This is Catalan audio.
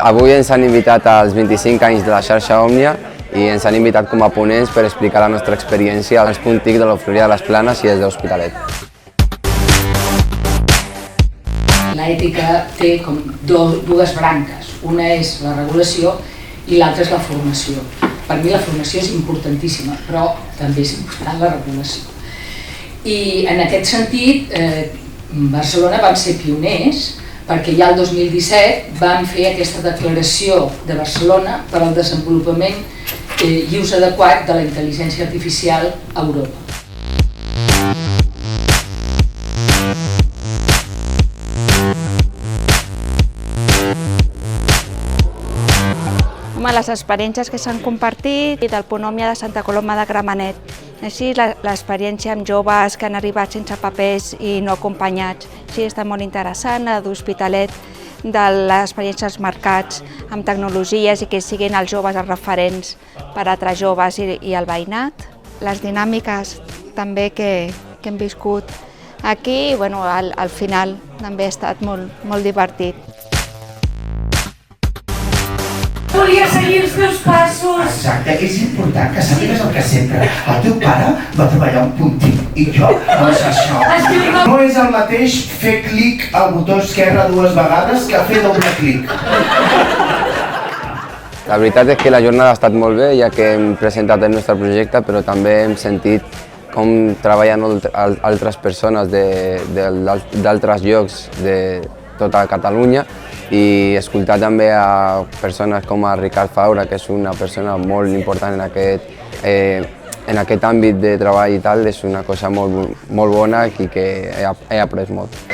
Avui ens han invitat als 25 anys de la xarxa Òmnia i ens han invitat com a ponents per explicar la nostra experiència als punts TIC de l'Ofruria de les Planes i des de l'Hospitalet. L'ètica té com dues branques. Una és la regulació i l'altra és la formació. Per mi la formació és importantíssima, però també és important la regulació. I en aquest sentit, Barcelona vam ser pioners perquè ja el 2017 vam fer aquesta declaració de Barcelona per al desenvolupament i ús adequat de la intel·ligència artificial a Europa. Les experiències que s'han compartit del Punt Òmnia de Santa Coloma de Gramenet. Així, l'experiència amb joves que han arribat sense papers i no acompanyats. Així està molt interessant, d'Hospitalet, de les experiències als mercats amb tecnologies i que siguin els joves els referents per a altres joves i el veïnat. Les dinàmiques també que hem viscut aquí, al final també ha estat molt divertit. Volia seguir els teus passos. Exacte, és important que sàpigues el que sempre. El teu pare va treballar un punt TIC i jo, doncs això. No és el mateix fer clic al botó esquerre 2 vegades que fer doble clic. La veritat és que la jornada ha estat molt bé, ja que hem presentat el nostre projecte, però també hem sentit com treballen altres persones d'altres llocs de tota Catalunya i escoltar també a persones com a Ricard Faura, que és una persona molt important en aquest àmbit de treball i tal, és una cosa molt bona i que he après molt.